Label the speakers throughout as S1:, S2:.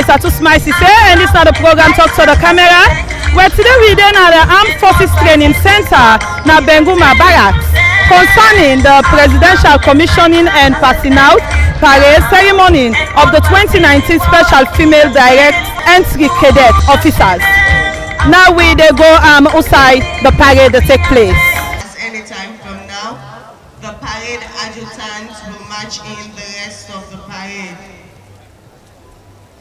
S1: Satu Smicy and this is the program Talk to the Camera. Where today we then at the Armed Forces Training Center na Benguma Barracks concerning the Presidential Commissioning and Passing Out Parade Ceremony of the 2019 Special Female Direct Entry Cadet Officers. Now we they go outside the parade to take place.
S2: Anytime from now, the parade adjutant will march in the rest of the parade.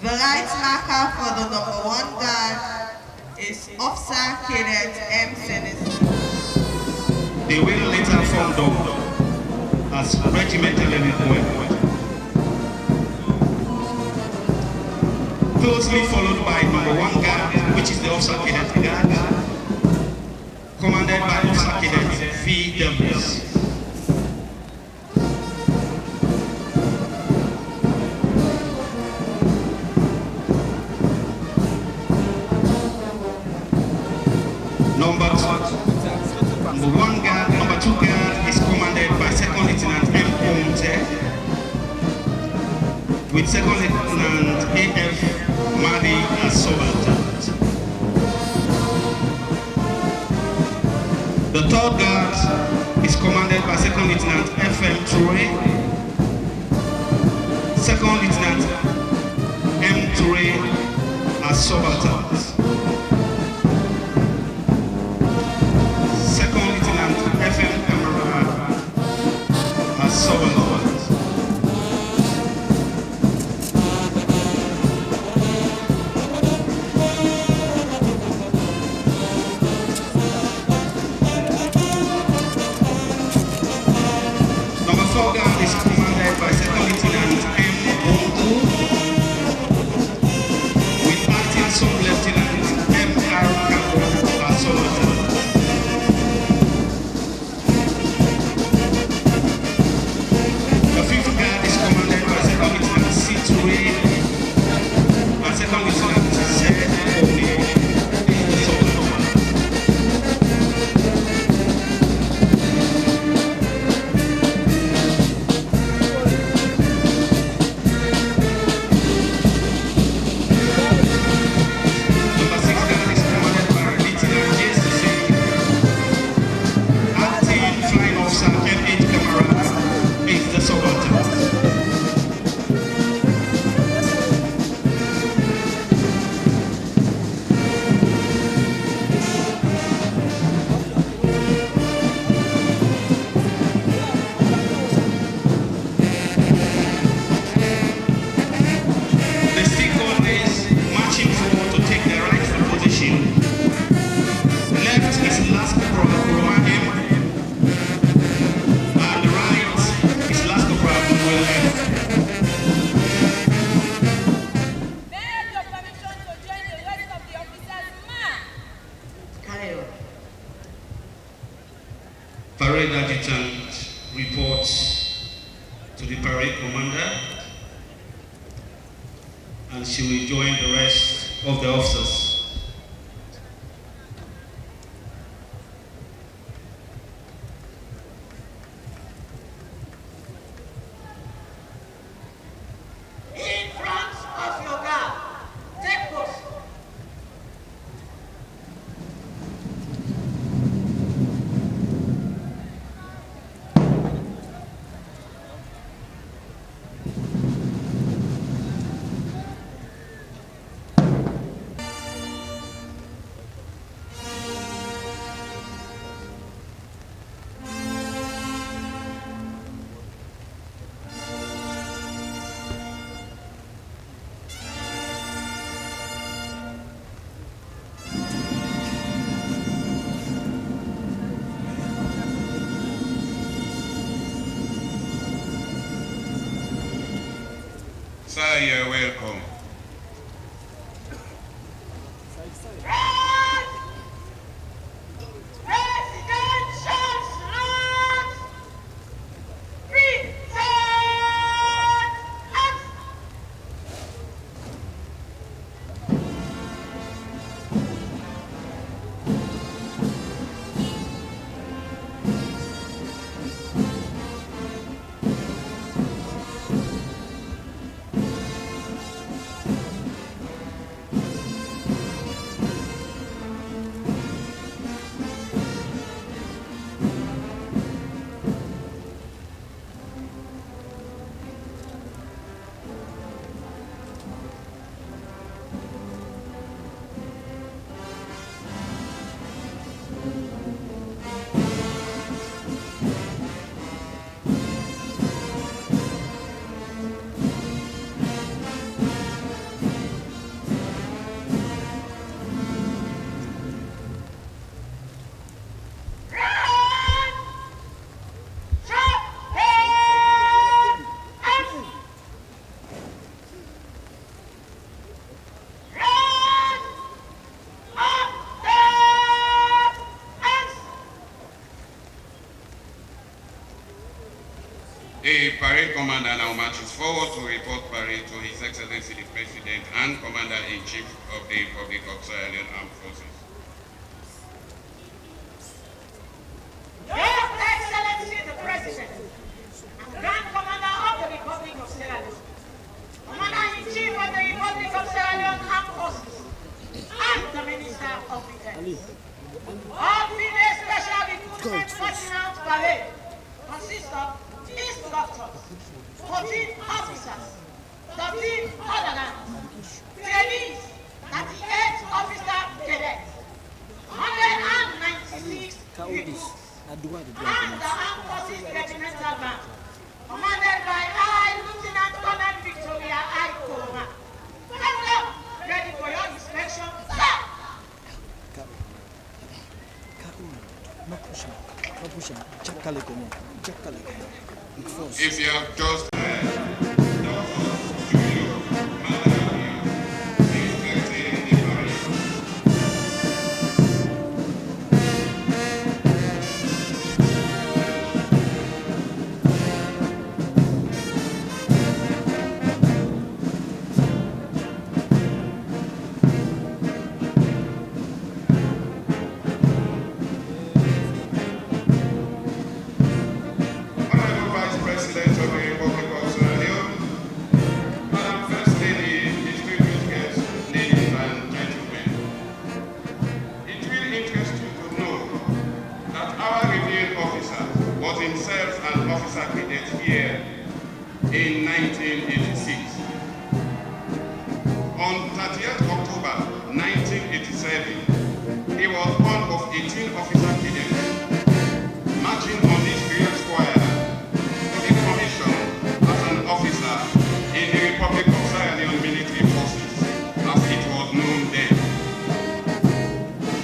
S2: The right marker for the #1 guard is Officer Cadet M. Senes.
S3: They will later formed up as regimental equipment, closely followed by #1 guard, which is the Officer Cadet Guard, commanded by Officer Cadet V. Davis. Number 2 guard is commanded by Second Lieutenant M. Omte, with Second Lieutenant A.F. Madi as subaltern. The 3rd guard is commanded by Second Lieutenant F.M. Toure, Second Lieutenant M. Toure as subalterns. Parade adjutant reports to the parade commander, and she will join the rest of the officers.
S4: Sir, you're welcome.
S3: The parade commander now marches forward to report parade to His Excellency the President and Commander-in-Chief of the Republic of Sierra Leone Armed Forces.
S4: Your Excellency the President and Grand Commander of the Republic of Sierra Leone, Commander-in-Chief of the Republic of Sierra Leone Armed Forces, and the Minister of Defense. All female special recruitment marching out parade consists of instructors, 14 officers, 13 ordnance, trainees, 38 officer cadets, 196 recruits, and the Armed Forces Regimental Band, commanded by I Lieutenant Colonel Victoria I. Koroma. Ready for your inspection, sir!
S3: If you have just himself an officer cadet here in 1986. On 30th October 1987, he was one of 18 officer cadets marching on this great square to be commissioned as an officer in the Republic of Sierra Leone Military Forces, as it was known then.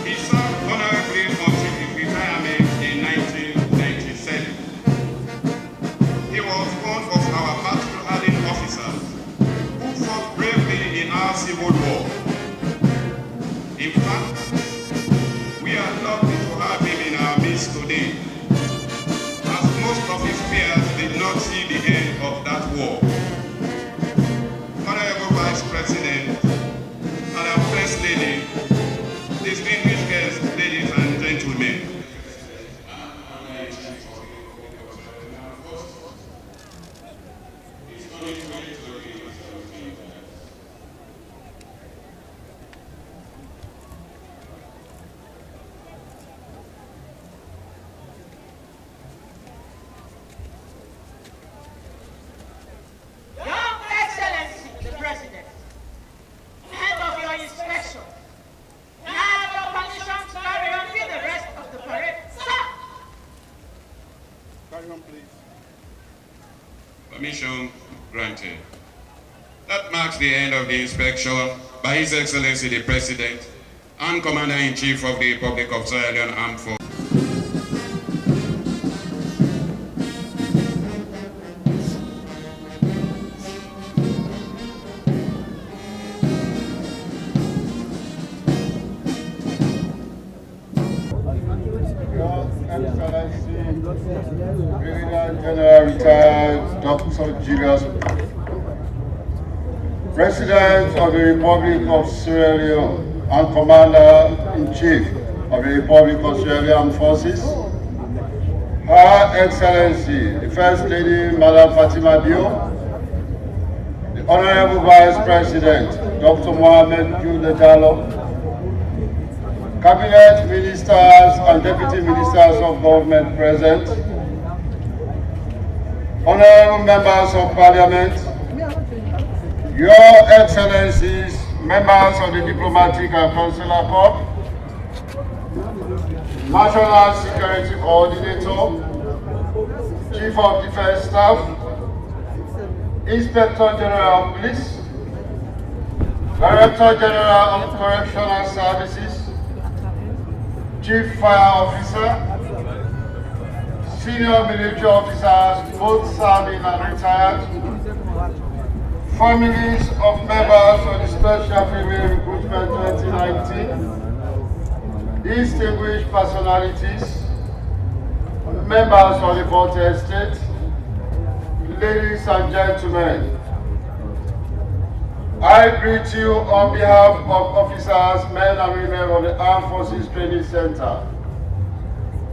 S3: He served honorably until his retirement in 1997. He was one of our battle-hardened officers who fought bravely in our civil war. In fact, we are lucky to have him in our midst today, as most of his peers did not see the end of that war. Honorable Vice President, Madam First Lady, distinguished guests, ladies and gentlemen. Permission granted. That marks the end of the inspection by His Excellency the President and Commander-in-Chief of the Republic of Sierra Leone Armed Forces.
S5: Brigadier General Retired Dr. Julius, President of the Republic of Sierra Leone and Commander-in-Chief of the Republic of Sierra Leone Forces, Her Excellency, the First Lady, Maada Bio, the Honorable Vice President, Dr. Mohammed Julius Cabinet Ministers and Deputy Ministers of Government present, Honorable Members of Parliament, Your Excellencies, Members of the Diplomatic and Consular Corps, National Security Coordinator, Chief of Defense Staff, Inspector General of Police, Director General of Correctional Services, Chief Fire Officer, Senior Military Officers, both serving and retired, families of members of the Special Female Recruitment 2019, distinguished personalities, members of the Port Estate, ladies and gentlemen, I greet you on behalf of officers, men and women of the Armed Forces Training Center.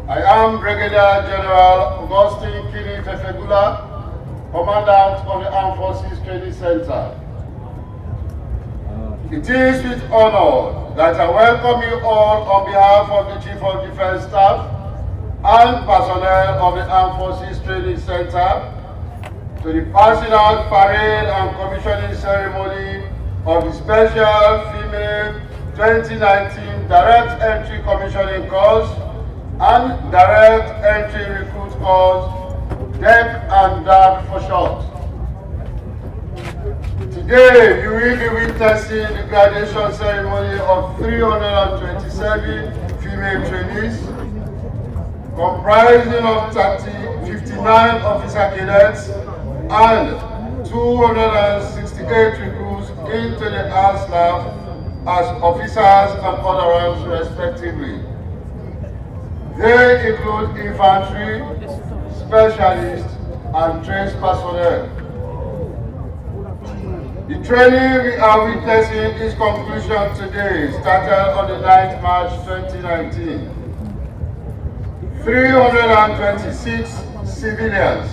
S5: I am Brigadier General Augustine Kini Fefegula, Commandant of the Armed Forces Training Center. It is with honor that I welcome you all on behalf of the Chief of Defense Staff and personnel of the Armed Forces Training Center to the passing out parade and commissioning ceremony of the Special Female 2019 Direct Entry Commissioning Course and Direct Entry Recruit Course, DEC and DAC for short. Today, you will be witnessing the graduation ceremony of 327 female trainees, comprising of 59 officer cadets and 268 recruits into the ASLAF as officers and other ranks respectively. They include infantry, specialists, and trained personnel. The training we are witnessing its conclusion today started on the 9th March 2019. 326 civilians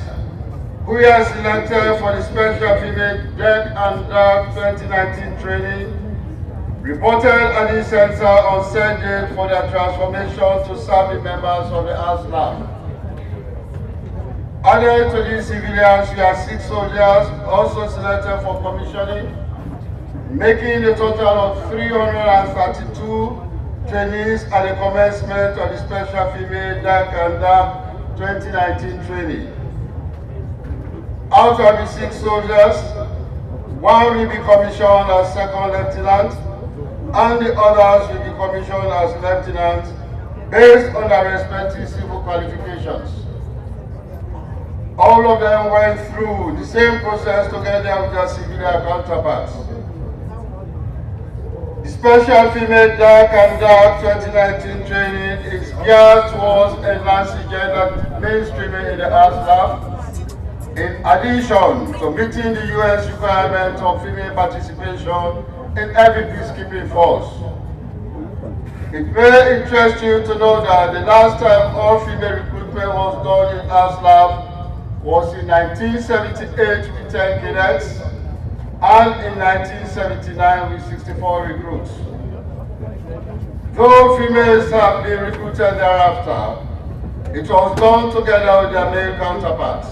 S5: who were selected for the Special Female DEC and DAC 2019 training reported at the center on said date for their transformation to serving members of the ASLAF. Added to these civilians, we have 6 soldiers also selected for commissioning, making a total of 332 trainees at the commencement of the Special Female DAC and DAC 2019 training. Out of the 6 soldiers, 1 will be commissioned as second lieutenant, and the others will be commissioned as lieutenant based on their respective civil qualifications. All of them went through the same process together with their civilian counterparts. The Special Female DAC and DAC 2019 training is geared towards enhancing gender mainstreaming in the ASLAF, in addition to meeting the U.S. requirement of female participation in every peacekeeping force. It may interest you to know that the last time all female recruitment was done in ASLAF was in 1978 with 10 cadets and in 1979 with 64 recruits. Though females have been recruited thereafter, it was done together with their male counterparts.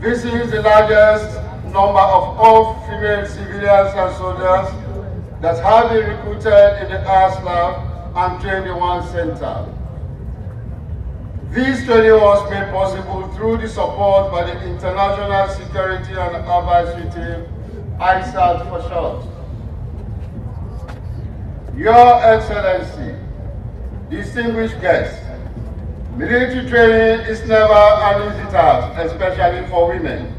S5: This is the largest number of all female civilians and soldiers that have been recruited in the ASLAF and trained in one center. This training was made possible through the support by the International Security and Advisory Team, ISAT for short. Your Excellency, distinguished guests, military training is never an easy task, especially for women.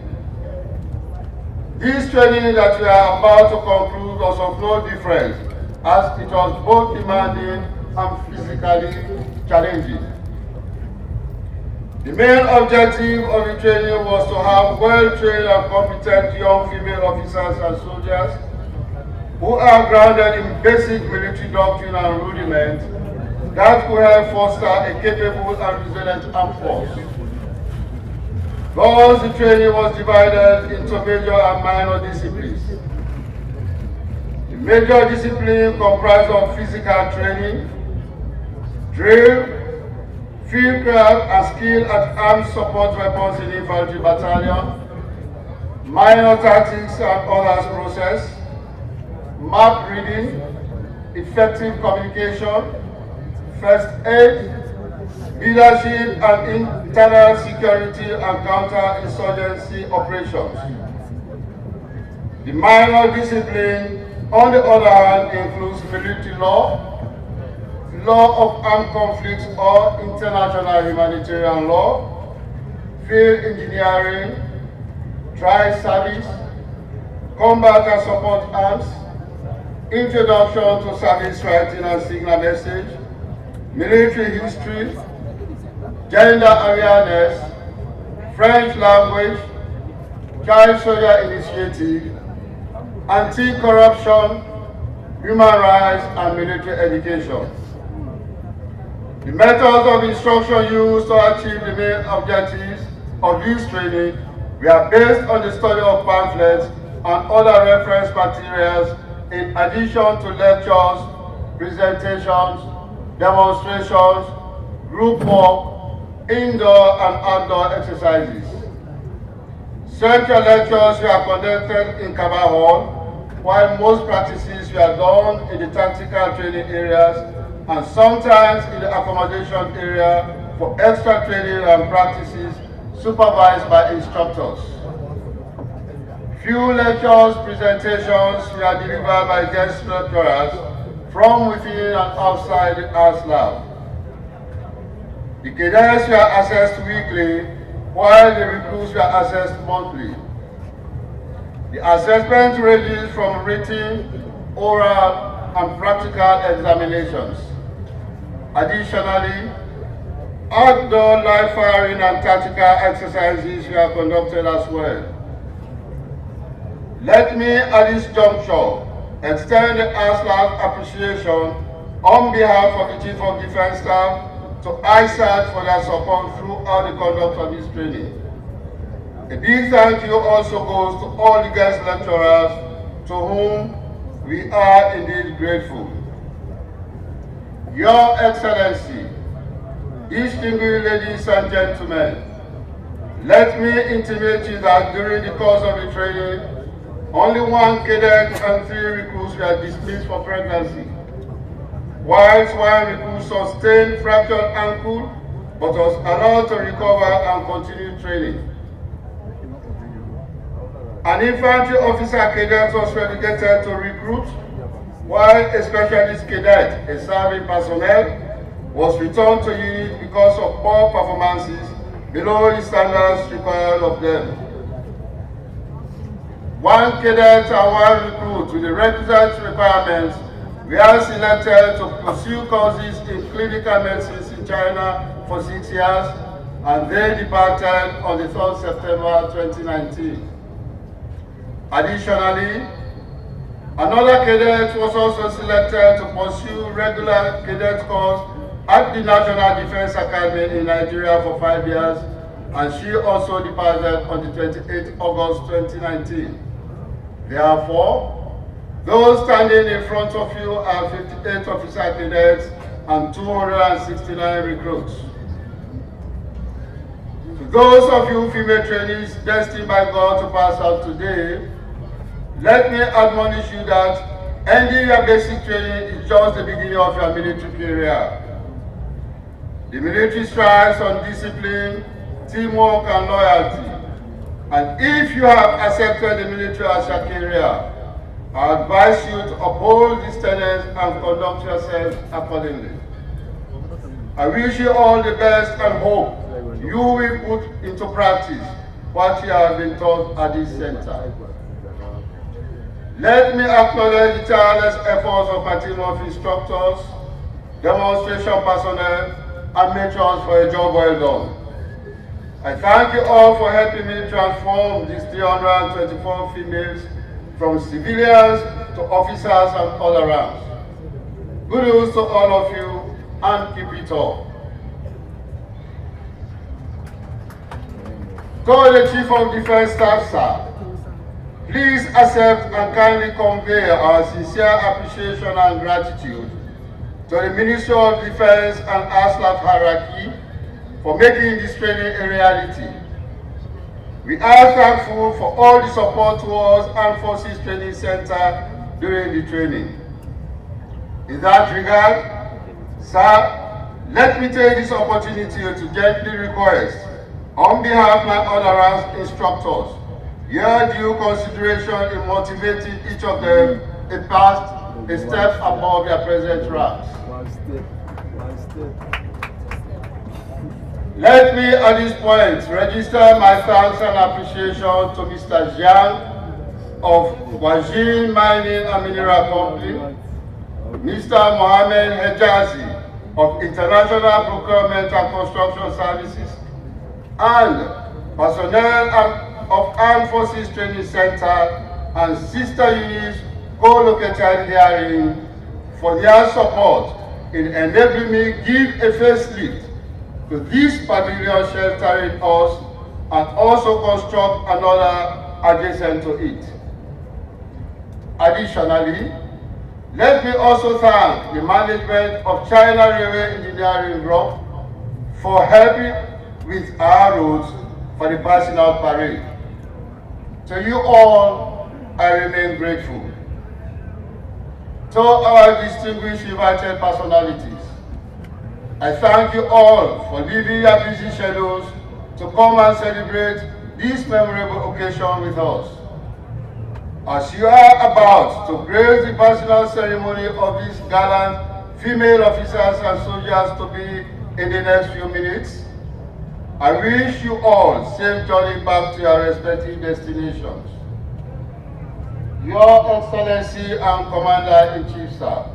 S5: This training that we are about to conclude was of no difference, as it was both demanding and physically challenging. The main objective of the training was to have well-trained and competent young female officers and soldiers who are grounded in basic military doctrine and rudiment that will help foster a capable and resilient armed force. Thus, the training was divided into major and minor disciplines. The major discipline comprised of physical training, drill, fieldcraft and skill at armed support weapons in infantry battalion, minor tactics and others process, map reading, effective communication, first aid, leadership and internal security and counter-insurgency operations. The minor discipline, on the other hand, includes military law, law of armed conflicts or international humanitarian law, field engineering, tri-service, combat and support arms, introduction to service writing and signal message, military history, gender awareness, French language, child social initiative, anti-corruption, human rights, and military education. The methods of instruction used to achieve the main objectives of this training were based on the study of pamphlets and other reference materials in addition to lectures, presentations, demonstrations, group work, indoor and outdoor exercises. Central lectures were conducted in Kaba Hall, while most practices were done in the tactical training areas and sometimes in the accommodation area for extra training and practices supervised by instructors. Few lectures, presentations were delivered by guest lecturers from within and outside the arts lab. The cadets were assessed weekly, while the recruits were assessed monthly. The assessment ranges from written, oral, and practical examinations. Additionally, outdoor live firing and tactical exercises were conducted as well. Let me, at this juncture, extend the ASLAF appreciation on behalf of the Chief of Defense Staff to ISAT for their support throughout the conduct of this training. A big thank you also goes to all the guest lecturers to whom we are indeed grateful. Your Excellency, distinguished ladies and gentlemen, let me intimate you that during the course of the training, only one cadet and 3 recruits were dismissed for pregnancy, whilst 1 recruit sustained fractured ankle but was allowed to recover and continue training. An infantry officer cadet was relegated to recruit, while a specialist cadet, a serving personnel, was returned to unit because of poor performances below the standards required of them. 1 cadet and 1 recruit with the requisite requirements were selected to pursue courses in clinical medicine in China for 6 years, and they departed on the 3rd September 2019. Additionally, another cadet was also selected to pursue regular cadet course at the National Defense Academy in Nigeria for 5 years, and she also departed on the 28th August 2019. Therefore, those standing in front of you are 58 officer cadets and 269 recruits. To those of you female trainees destined by God to pass out today, let me admonish you that ending your basic training is just the beginning of your military career. The military strives on discipline, teamwork, and loyalty. And if you have accepted the military as your career, I advise you to uphold these tenets and conduct yourself accordingly. I wish you all the best and hope you will put into practice what you have been taught at this center. Let me acknowledge the tireless efforts of my team of instructors, demonstration personnel, and matrons for a job well done. I thank you all for helping me transform these 324 females from civilians to officers and all around. Good news to all of you, and keep it up. To the Chief of Defense Staff, sir, please accept and kindly convey our sincere appreciation and gratitude to the Ministry of Defense and ASLAF hierarchy for making this training a reality. We are thankful for all the support towards Armed Forces Training Center during the training. In that regard, sir, let me take this opportunity to gently request, on behalf of my honorable instructors, your due consideration in motivating each of them a step above their present ranks. Let me at this point register my thanks and appreciation to Mr. Jiang of Wajin Mining and Mineral Company, Mr. Mohamed Hejazi of International Procurement and Construction Services, and personnel of Armed Forces Training Center and sister units co-located herein for their support in enabling me give a facelift to this pavilion sheltering us and also construct another adjacent to it. Additionally, let me also thank the management of China Railway Engineering Group for helping with our roads for the passing out parade. To you all, I remain grateful. To our distinguished invited personalities, I thank you all for leaving your busy schedules to come and celebrate this memorable occasion with us. As you are about to grace the personal ceremony of these gallant female officers and soldiers to be in the next few minutes, I wish you all safe journey back to your respective destinations. Your Excellency and Commander-in-Chief, sir,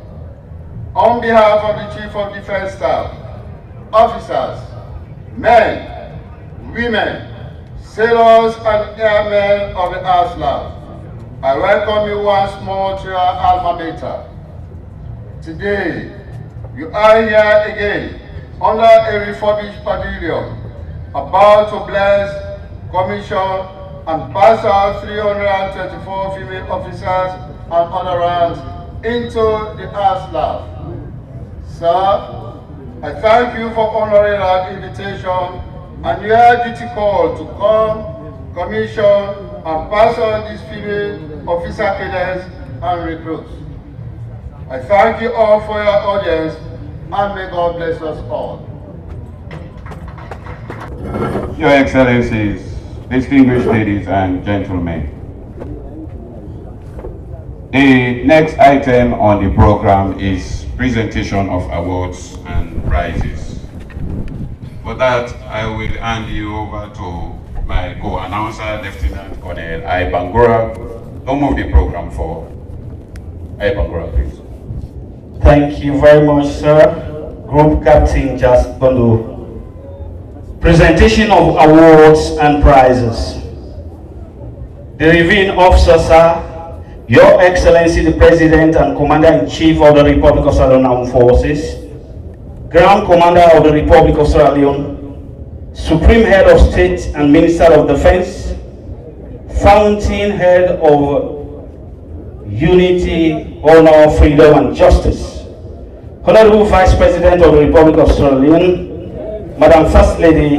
S5: on behalf of the Chief of Defense Staff, officers, men, women, sailors and airmen of the ASLAF, I welcome you once more to your alma mater. Today, you are here again under a refurbished pavilion, about to bless, commission, and pass out 324 female officers and other ranks into the ASLAF. Sir, I thank you for honoring our invitation and your duty call to come, commission, and pass on these female officer cadets and recruits. I thank you all for your audience, and may God bless us all.
S3: Your Excellencies, distinguished ladies and gentlemen, the next item on the program is presentation of awards and prizes. For that, I will hand you over to my co-announcer, Lieutenant Colonel Bangura, to move the program forward. Bangura, please.
S6: Thank you very much, sir. Group Captain Just Bondo. Presentation of awards and prizes. The reviewing officer, sir, Your Excellency the President and Commander-in-Chief of the Republic of Sierra Leone Armed Forces, Grand Commander of the Republic of Sierra Leone, Supreme Head of State and Minister of Defense, Fountain Head of Unity, Honor, Freedom and Justice, Honorable Vice President of the Republic of Sierra Leone, Madam First Lady,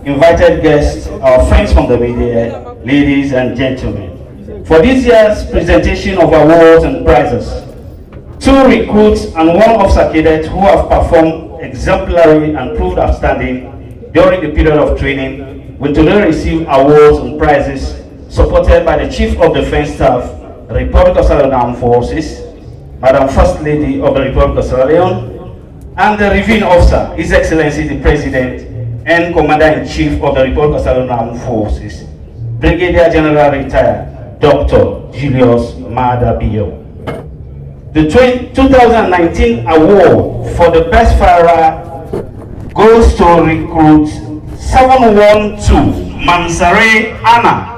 S6: invited guests, our friends from the media, ladies and gentlemen. For this year's presentation of awards and prizes, 2 recruits and 1 officer cadet who have performed exemplary and proved outstanding during the period of training will today receive awards and prizes supported by the Chief of Defense Staff, Republic of Sierra Leone Armed Forces, Madam First Lady of the Republic of Sierra Leone, and the reviewing officer, His Excellency the President and Commander-in-Chief of the Republic of Sierra Leone Armed Forces, Brigadier General Retired Dr. Julius Maada Bio. The 2019 award for the best firer goes to recruit 712 Mansare Anna.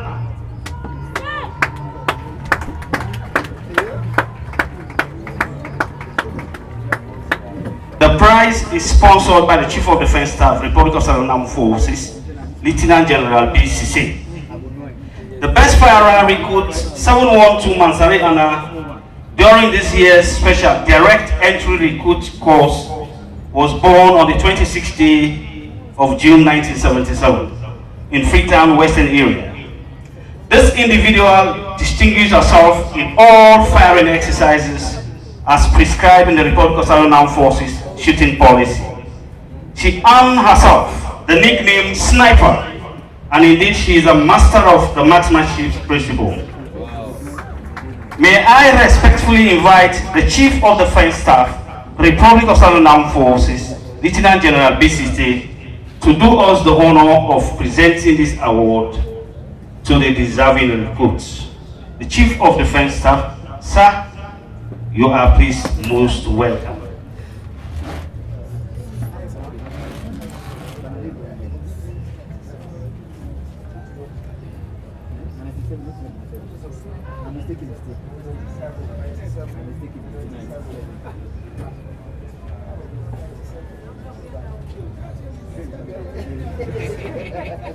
S6: The prize is sponsored by the Chief of Defense Staff, Republic of Sierra Leone Armed Forces, Lieutenant General BCC. The best firer recruit 712 Mansare Anna during this year's special direct entry recruit course was born on the 26th day of June 1977 in Freetown, Western area. This individual distinguished herself in all firing exercises as prescribed in the Republic of Sierra Leone Armed Forces shooting policy. She earned herself the nickname Sniper, and indeed she is a master of the marksmanship principle. May I respectfully invite the Chief of Defense Staff, Republic of Sierra Leone Armed Forces, Lieutenant General BCT, to do us the honor of presenting this award to the deserving recruits. The Chief of Defense Staff, sir, you are please most welcome.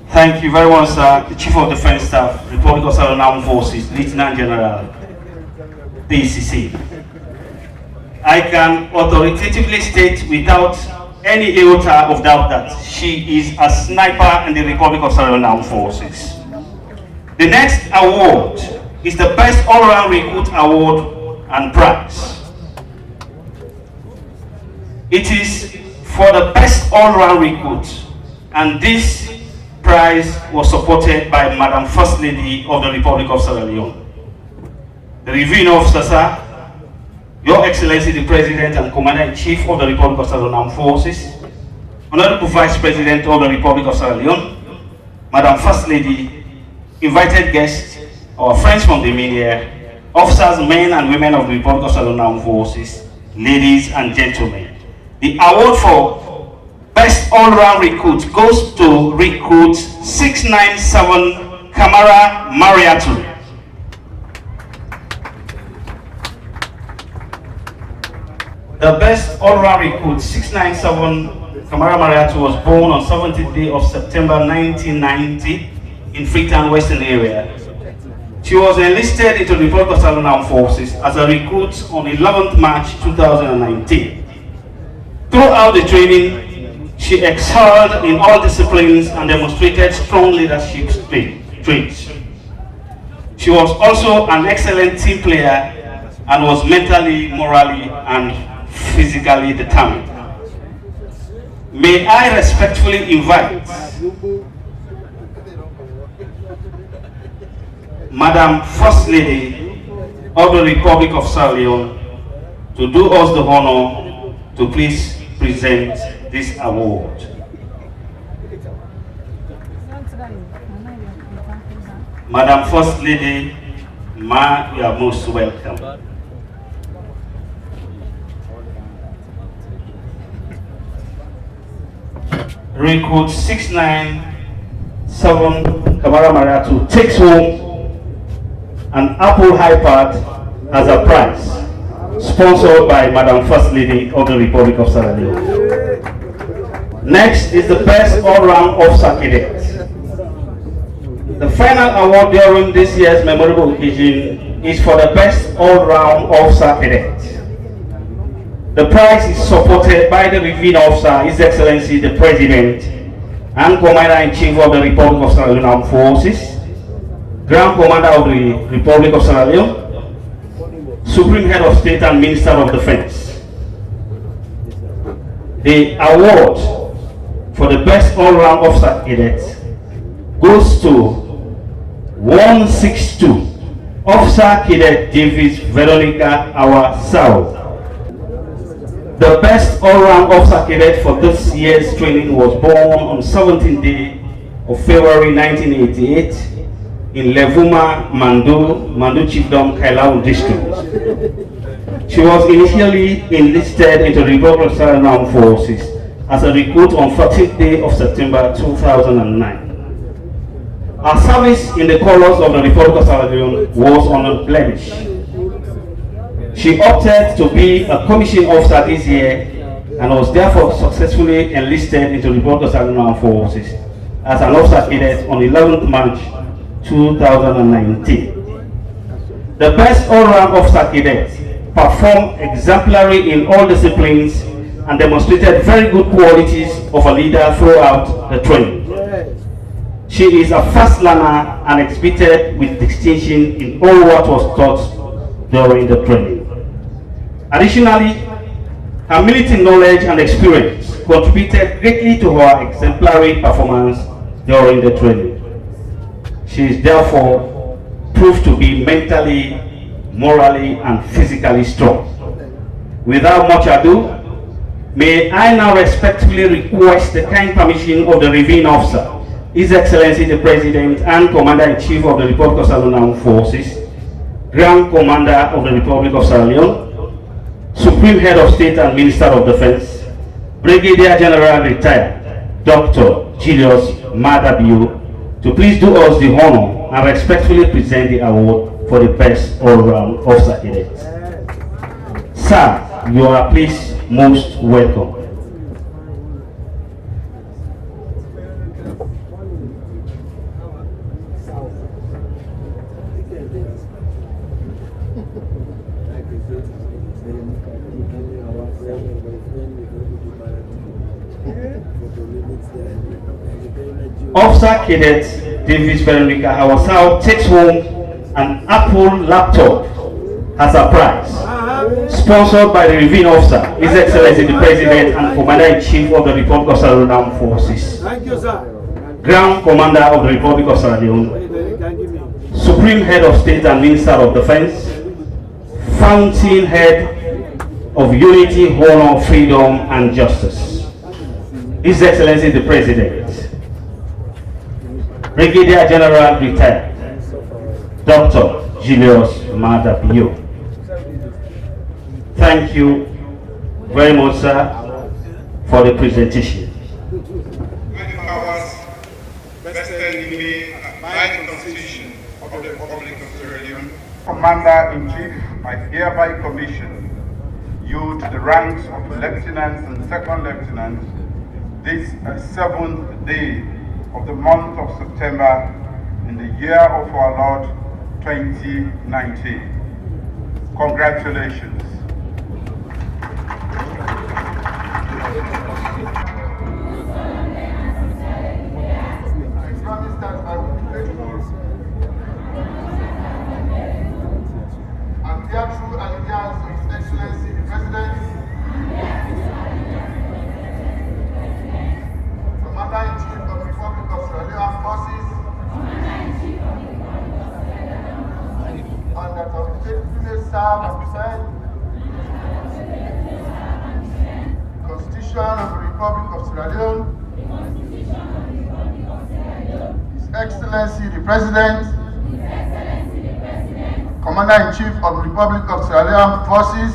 S6: Thank you very much, sir. The Chief of Defense Staff, Republic of Sierra Leone Armed Forces, Lieutenant General, DCC. I can authoritatively state without any iota of doubt that she is a sniper in the Republic of Sierra Leone Armed Forces. The next award is the Best All-Round Recruit Award and prize. It is for the Best All-Round Recruit, and this prize was supported by Madam First Lady of the Republic of Sierra Leone. The reviewing officer, sir, Your Excellency the President and Commander-in-Chief of the Republic of Sierra Leone Armed Forces, Honorable Vice President of the Republic of Sierra Leone, Madam First Lady, invited guests, our friends from the media, officers, men and women of the Republic of Sierra Leone Armed Forces, ladies and gentlemen. The award for Best All-Round Recruit goes to Recruit 697 Kamara Mariatu. The Best All-Round Recruit 697 Kamara Mariatu was born on 17th day of September 1990 in Freetown, Western area. She was enlisted into the Republic of Sierra Leone Armed Forces as a recruit on 11th March 2019. Throughout the training, she excelled in all disciplines and demonstrated strong leadership traits. She was also an excellent team player and was mentally, morally, and physically determined. May I respectfully invite Madam First Lady of the Republic of Sierra Leone to do us the honor to please present this award. Madam First Lady, Ma, you are most welcome. Recruit 697 Kamara Mariatu takes home an Apple iPad as a prize, sponsored by Madam First Lady of the Republic of Sierra Leone. Next is the Best All-Round Officer Cadet. The final award during this year's memorable occasion is for the Best All-Round Officer Cadet. The prize is supported by the reviewing officer, His Excellency the President and Commander-in-Chief of the Republic of Sierra Leone Armed Forces, Grand Commander of the Republic of Sierra Leone, Supreme Head of State and Minister of Defense. The award for the Best All-Round Officer Cadet goes to 162 Officer Cadet Davis Veronica Awasao. The Best All-Round Officer Cadet for this year's training was born on 17th day of February 1988 in Levuma, Mandu Chiefdom, Kailau District. She was initially enlisted into the Republic of Sierra Leone Armed Forces as a recruit on 14th day of September 2009. Her service in the colors of the Republic of Sierra Leone was unblemished. She opted to be a commissioned officer this year and was therefore successfully enlisted into the Republic of Sierra Leone Armed Forces as an officer cadet on 11th March 2019. The Best All-Round Officer Cadet performed exemplary in all disciplines and demonstrated very good qualities of a leader throughout the training. She is a fast learner and exhibited with distinction in all what was taught during the training. Additionally, her military knowledge and experience contributed greatly to her exemplary performance during the training. She is therefore proved to be mentally, morally, and physically strong. Without much ado, may I now respectfully request the kind permission of the reviewing officer, His Excellency the President and Commander-in-Chief of the Republic of Sierra Leone Armed Forces, Grand Commander of the Republic of Sierra Leone, Supreme Head of State and Minister of Defense, Brigadier General Retired Dr. Julius Maada Bio, to please do us the honor and respectfully present the award for the best all-round officer cadet. Sir, you are please most welcome. Officer Cadet Davis Veronica Hawasao takes home an Apple laptop as a prize, sponsored by the reviewing officer, His Excellency the President and Commander-in-Chief of the Republic of Sierra Leone Armed Forces. Thank you, sir. Ground Commander of the Republic of Sierra Leone, Supreme Head of State and Minister of Defense, Fountainhead of Unity, Honor, Freedom and Justice. His Excellency the President, Brigadier General Retired, Dr. Julius Maada Bio. Thank you very much, sir, for the presentation.
S3: With powers vested in me by the Constitution of the Republic of Sierra Leone, Commander-in-Chief, I hereby commission you to the ranks of lieutenants and second lieutenants this 7th day of the month of September in the year of our Lord 2019. Congratulations. I promise that I will be faithful and bear true allegiance to His Excellency the President, Commander-in-Chief of the Republic of Sierra Leone Armed Forces, and that I will faithfully serve and defend the Constitution of the Republic of Sierra Leone, His Excellency the President, Commander-in-Chief of the Republic of Sierra Leone Armed Forces,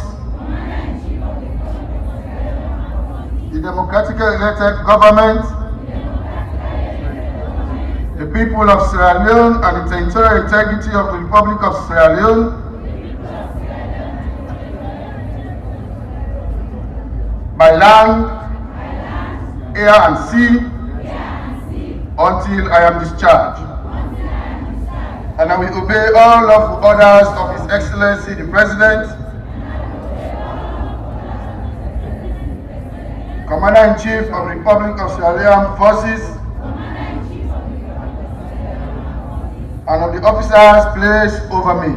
S3: the democratically elected government, the people of Sierra Leone and the territorial integrity of the Republic of Sierra Leone, by land, air and sea, until I am discharged. And I will obey all lawful orders of His Excellency the President, Commander-in-Chief of the Republic of Sierra Leone Armed Forces, and of the officers placed over me,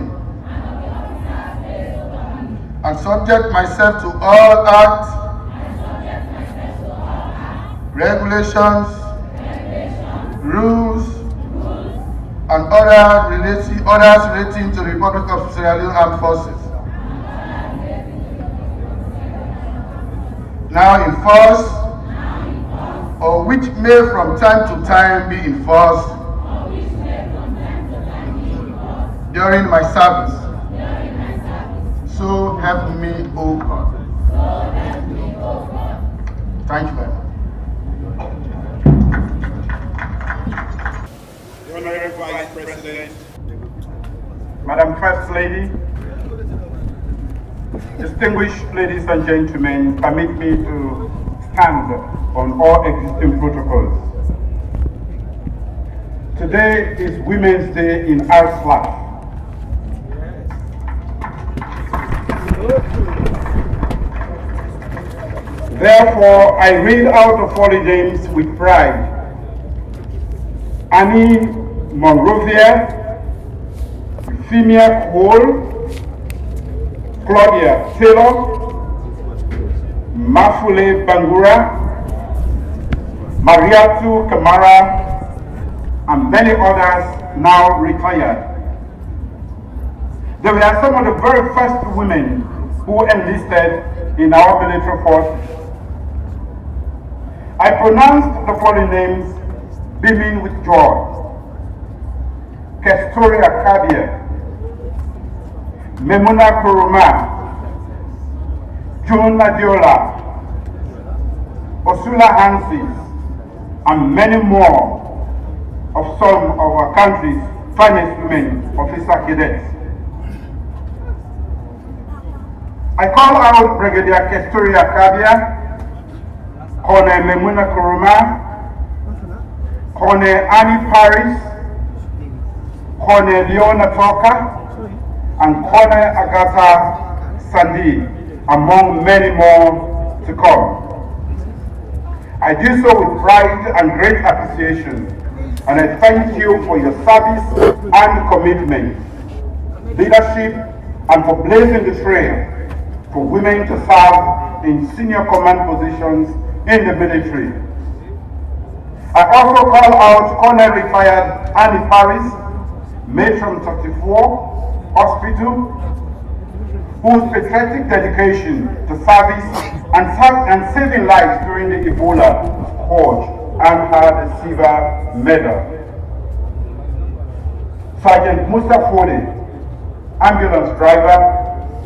S3: and subject myself to all acts, regulations, rules, and orders relating to the Republic of Sierra Leone Armed Forces. Now in force, or which may from time to time be in force during my service. So help me, O God. Thank you very much. the Honorable Vice President, Madam First Lady, distinguished ladies and gentlemen, permit me to stand on all existing protocols. Today is Women's Day in Arslan. Therefore, I read out the following names with pride. Annie Monrovia, Euphemia Cole, Claudia Taylor, Mafule Bangura, Mariatu Kamara, and many others now retired. They were some of the very first women who enlisted in our military forces. I pronounced the following names beaming with joy. Kestoria Kabia, Memuna Kuruma, June Nadiola, Osula Hansis, and many more of some of our country's finest women officer cadets.
S7: I call out Brigadier Kestoria Kabia, Colonel Memuna Kuruma, Colonel Annie Paris, Colonel Leona Toka, and Colonel Agatha Sandi, among many more to come. I do so with pride and great appreciation, and I thank you for your service and commitment, leadership, and for blazing the trail for women to serve in senior command positions in the military. I also call out Colonel Retired Annie Paris, Matron 34 Hospital, whose patriotic dedication to service and saving lives during the Ebola scourge earned her the Silver Medal. Sergeant Musa Fode, ambulance driver,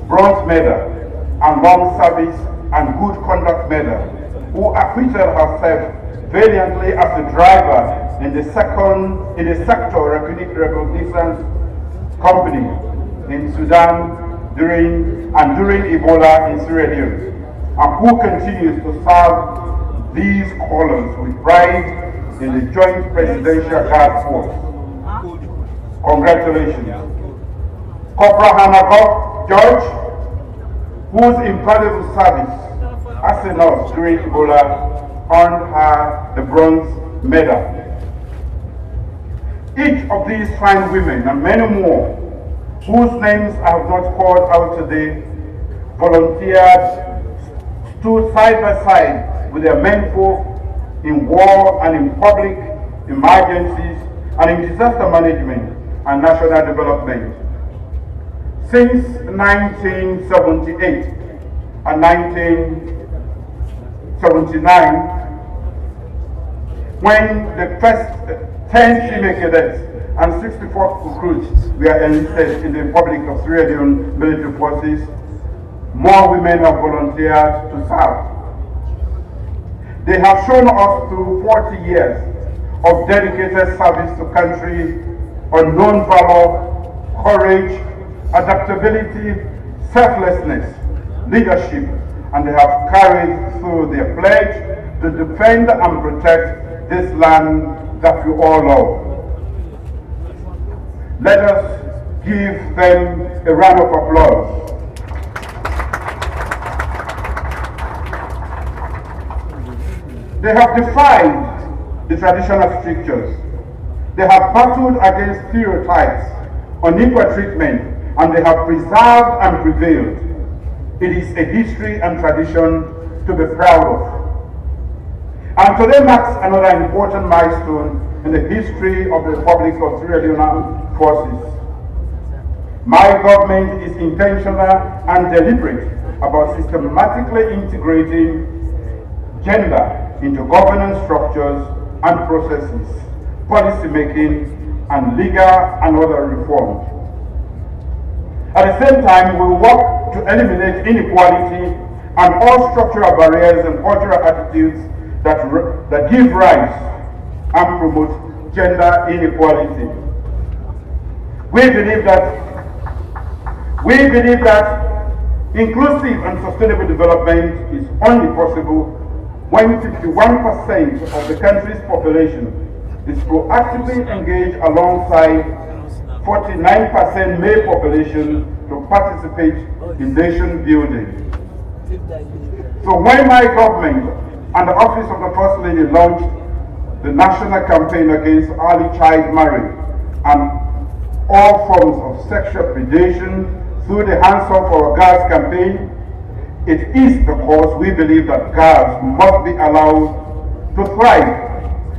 S7: Bronze Medal, and Long Service and Good Conduct Medal, who acquitted herself valiantly as a driver in the sector reconnaissance company in Sudan during Ebola in Sierra Leone, and who continues to serve these callers with pride in the Joint Presidential Guard Force. Congratulations. Corporal Hannah George, whose incredible service as a nurse during Ebola earned her the Bronze Medal. Each of these fine women and many more, whose names I have not called out today, volunteered, stood side by side with their menfolk in war and in public emergencies and in disaster management and national development. Since 1978 and 1979, when the first 10 female cadets and 64 recruits were enlisted in the Republic of Sierra Leone military forces, more women have volunteered to serve. They have shown us through 40 years of dedicated service to country, unknown valor, courage, adaptability, selflessness, leadership, and they have carried through their pledge to defend and protect this land that we all love. Let us give them a round of applause. They have defied the traditional strictures. They have battled against stereotypes, unequal treatment, and they have preserved and prevailed. It is a history and tradition to be proud of. And today marks another important milestone in the history of the Republic of Sierra Leone forces. My government is intentional and deliberate about systematically integrating gender into governance structures and processes, policy making, and legal and other reforms. At the same time, we will work to eliminate inequality and all structural barriers and cultural attitudes that give rise and promote gender inequality. We believe that inclusive and sustainable development is only possible when 51% of the country's population is proactively engaged alongside 49% male population to participate in nation building. So when my government and the Office of the First Lady launched the national campaign against early child marriage and all forms of sexual predation through the Hands Off Our Girls campaign, it is because we believe that girls must be allowed to thrive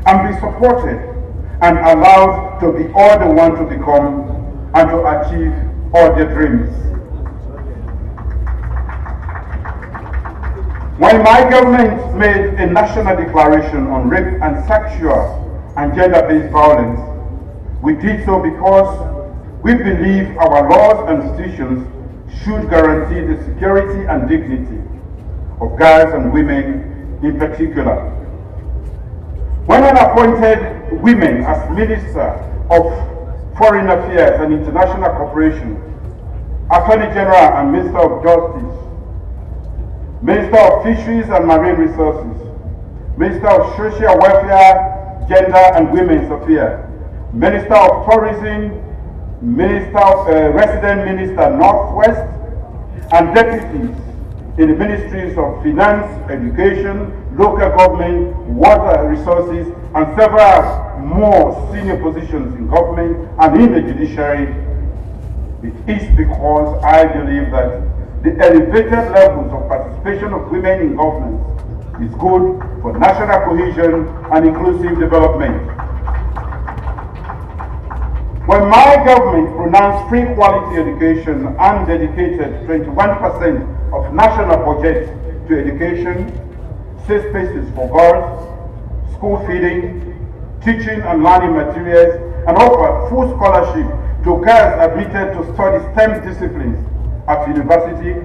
S7: and be supported and allowed to be all they want to become and to achieve all their dreams. When my government made a national declaration on rape and sexual and gender-based violence, we did so because we believe our laws and institutions should guarantee the security and dignity of girls and women in particular. When I appointed women as Minister of Foreign Affairs and International Cooperation, Attorney General and Minister of Justice, Minister of Fisheries and Marine Resources, Minister of Social Welfare, Gender and Women's Affairs, Minister of Tourism, Resident Minister Northwest, and deputies in the ministries of Finance, Education, Local Government, Water Resources, and several more senior positions in government and in the judiciary. It is because I believe that the elevated levels of participation of women in governance is good for national cohesion and inclusive development. When my government pronounced free quality education and dedicated 21% of national budget to education, safe spaces for girls, school feeding, teaching and learning materials, and offered full scholarship to girls admitted to study STEM disciplines at university,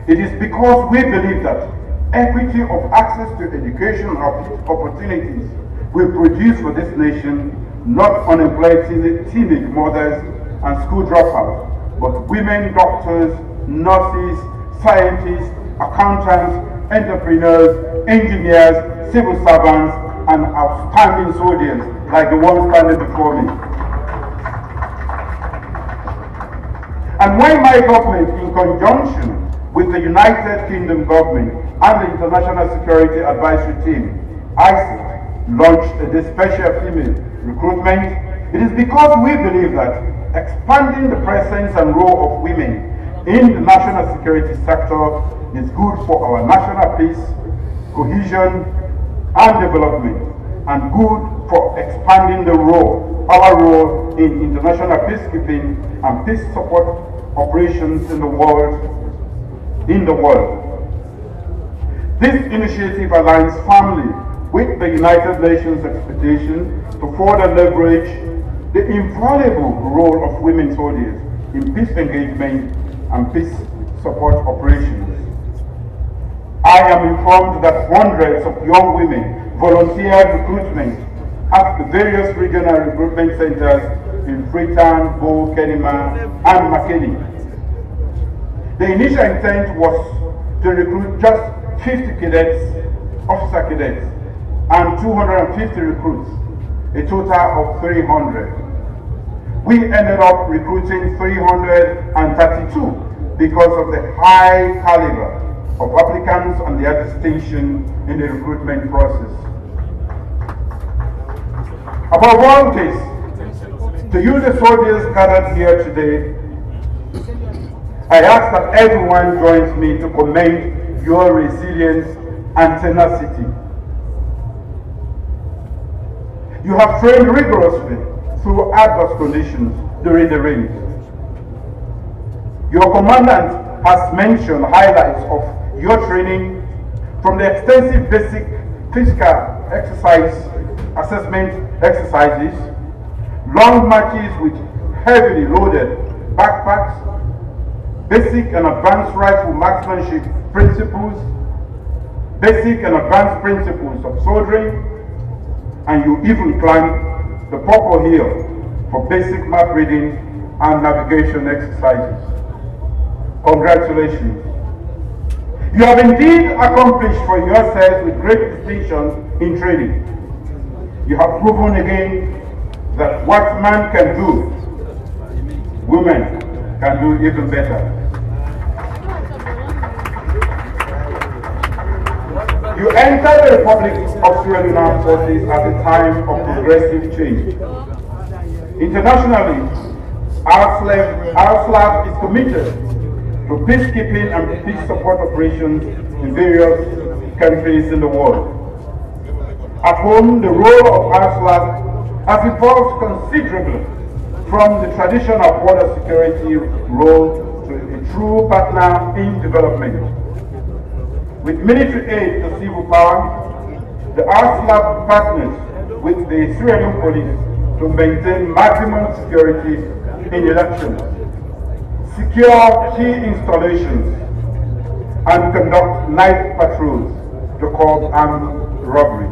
S7: it is because we believe that equity of access to education opportunities will produce for this nation not unemployed teenage mothers and school dropouts, but women doctors, nurses, scientists, accountants, entrepreneurs, engineers, civil servants, and outstanding soldiers like the one standing before me. And when my government, in conjunction with the United Kingdom government and the International Security Advisory Team, ISIT, launched this special female recruitment, it is because we believe that expanding the presence and role of women in the national security sector is good for our national peace, cohesion, and development, and good for expanding our role in international peacekeeping and peace support operations in the world. This initiative aligns firmly with the United Nations expectation to further leverage the invaluable role of women soldiers in peace engagement and peace support operations. I am informed that hundreds of young women volunteered recruitment at the various regional recruitment centers in Freetown, Bo, Kenema, and Makeni. The initial intent was to recruit just 50 cadets, officer cadets, and 250 recruits, a total of 300. We ended up recruiting 332 because of the high caliber of applicants and their distinction in the recruitment process. Above all this, to you the soldiers gathered here today, I ask that everyone joins me to commend your resilience and tenacity. You have trained rigorously through adverse conditions during the rains. Your commandant has mentioned highlights of your training, from the extensive basic physical assessment exercises, long marches with heavily loaded backpacks, basic and advanced rifle marksmanship principles, basic and advanced principles of soldering, and you even climbed the Popo Hill for basic map reading and navigation exercises. Congratulations. You have indeed accomplished for yourselves with great distinction in training. You have proven again that what man can do, women can do even better. You entered the Republic of Sierra Leone Armed Forces at a time of progressive change. Internationally, our SLAF is committed to peacekeeping and peace support operations in various countries in the world. At home, the role of our SLAF has evolved considerably from the traditional border security role to a true partner in development. With military aid to civil power, the RSLAB partners with the Sierra Leone police to maintain maximum security in elections, secure key installations, and conduct night patrols to curb armed robbery.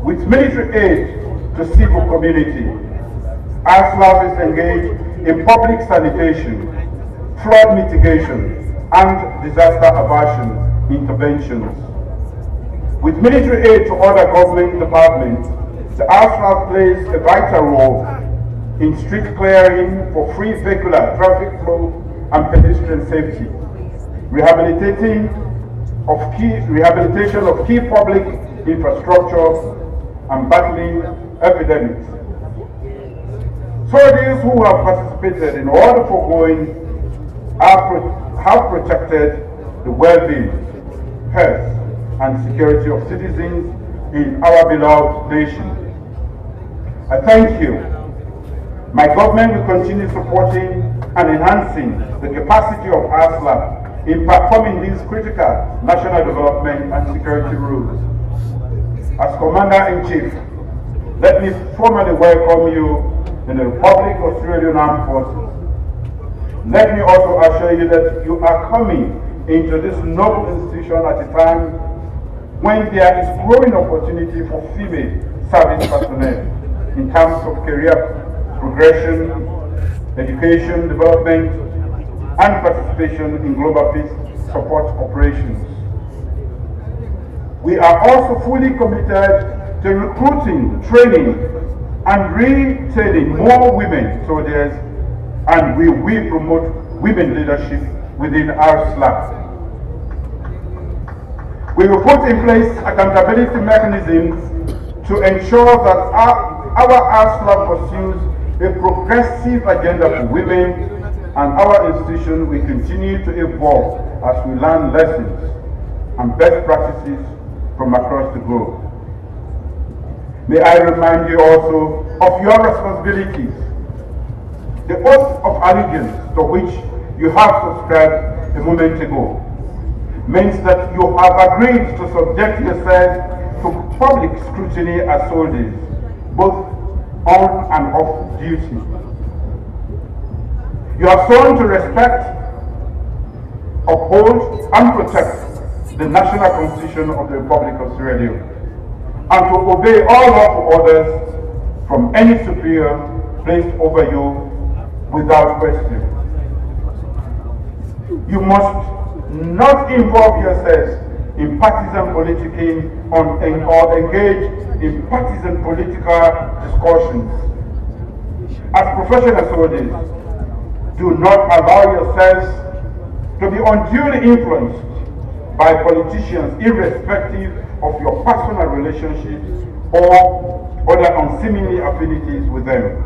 S7: With military aid to civil community, RSLAB is engaged in public sanitation, flood mitigation, and disaster aversion interventions. With military aid to other government departments, the ASFAB plays a vital role in street clearing for free vehicular traffic flow and pedestrian safety, rehabilitation of key public infrastructure, and battling epidemics. Soldiers who have participated in all the foregoing have protected the well-being, health, and security of citizens in our beloved nation. I thank you. My government will continue supporting and enhancing the capacity of ASLAB in performing these critical national development and security roles. As Commander-in-Chief, let me formally welcome you in the Republic of Sierra Leone Armed Forces. Let me also assure you that you are coming into this noble institution at a time when there is growing opportunity for female service personnel in terms of career progression, education, development, and participation in global peace support operations. We are also fully committed to recruiting, training, and retaining more women soldiers, and we will promote women leadership within our SLAC. We will put in place accountability mechanisms to ensure that our ASLAB pursues a progressive agenda for women, and our institution will continue to evolve as we learn lessons and best practices from across the globe. May I remind you also of your responsibilities. The oath of allegiance to which you have subscribed a moment ago means that you have agreed to subject yourself to public scrutiny as soldiers, both on and off duty. You have sworn to respect, uphold, and protect the national constitution of the Republic of Sierra Leone, and to obey all lawful orders from any superior placed over you without question. You must not involve yourselves in partisan politicking or engage in partisan political discussions. As professional soldiers, do not allow yourselves to be unduly influenced by politicians irrespective of your personal relationships or other unseemly affinities with them.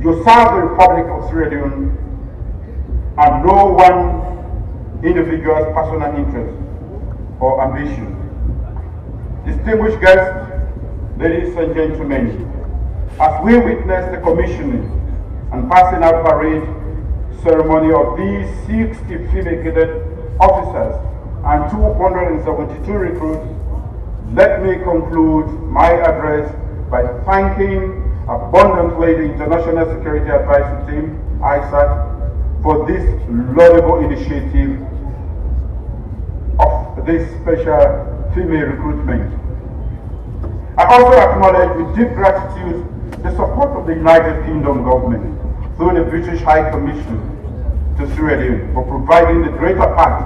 S7: You serve the Republic of Sierra Leone and no one individual's personal interest or ambition. Distinguished guests, ladies and gentlemen, as we witness the commissioning and passing out parade ceremony of these 60 female cadet officers and 272 recruits, let me conclude my address by thanking abundantly the International Security Advisory Team, ISAT, for this laudable initiative of this special female recruitment. I also acknowledge with deep gratitude the support of the United Kingdom government through the British High Commission to Sierra Leone for providing the greater part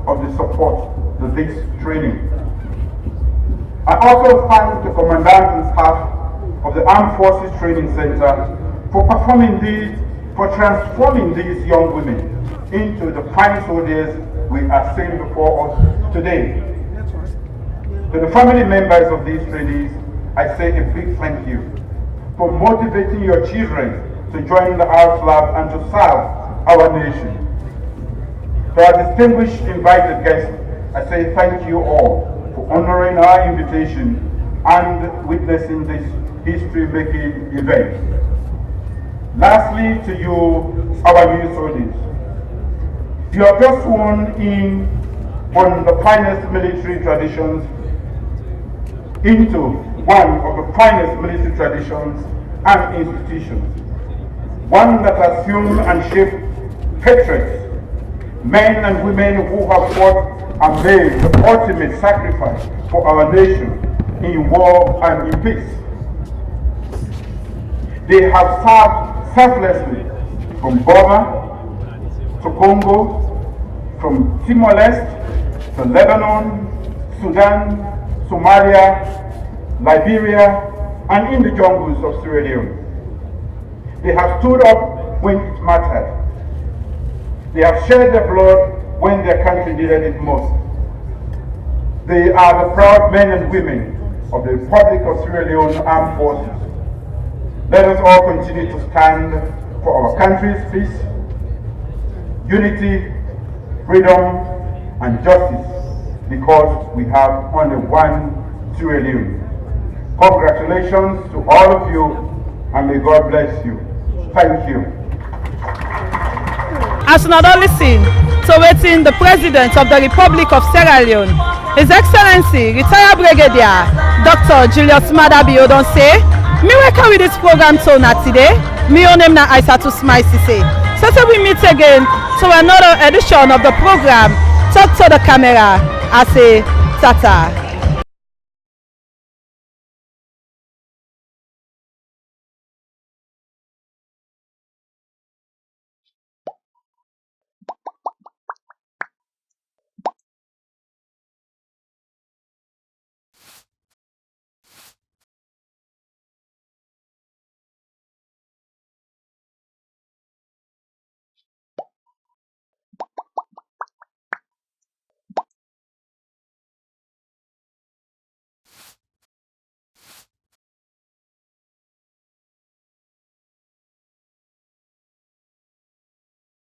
S7: of the support to this training. I also thank the Commandant and staff of the Armed Forces Training Center for transforming these young women into the fine soldiers we are seeing before us today. To the family members of these trainees, I say a big thank you for motivating your children to join the ASLAB and to serve our nation. To our distinguished invited guests, I say thank you all for honoring our invitation and witnessing this history-making event. Lastly, to you, our new soldiers, you have just sworn in on the finest military traditions into one of the finest military traditions and institutions, one that has hewn and shaped patriots, men and women who have fought and made the ultimate sacrifice for our nation in war and in peace. They have served selflessly from Burma to Congo, from Timor-Leste to Lebanon, Sudan, Somalia, Liberia, and in the jungles of Sierra Leone. They have stood up when it mattered. They have shed their blood when their country needed it most. They are the proud men and women of the Republic of Sierra Leone Armed Forces. Let us all continue to stand for our country's peace, unity, freedom, and justice, because we have only one Sierra Leone. Congratulations to all of you, and may God bless you. Thank you.
S1: As another listen to waiting the President of the Republic of Sierra Leone, His Excellency, retired Brigadier Dr. Julius Maada Bio don say, me welcome with this program to na today. Me own name na Aisatu Smaisise. So we meet again to another edition of the program Talk to the Camera. I say tata.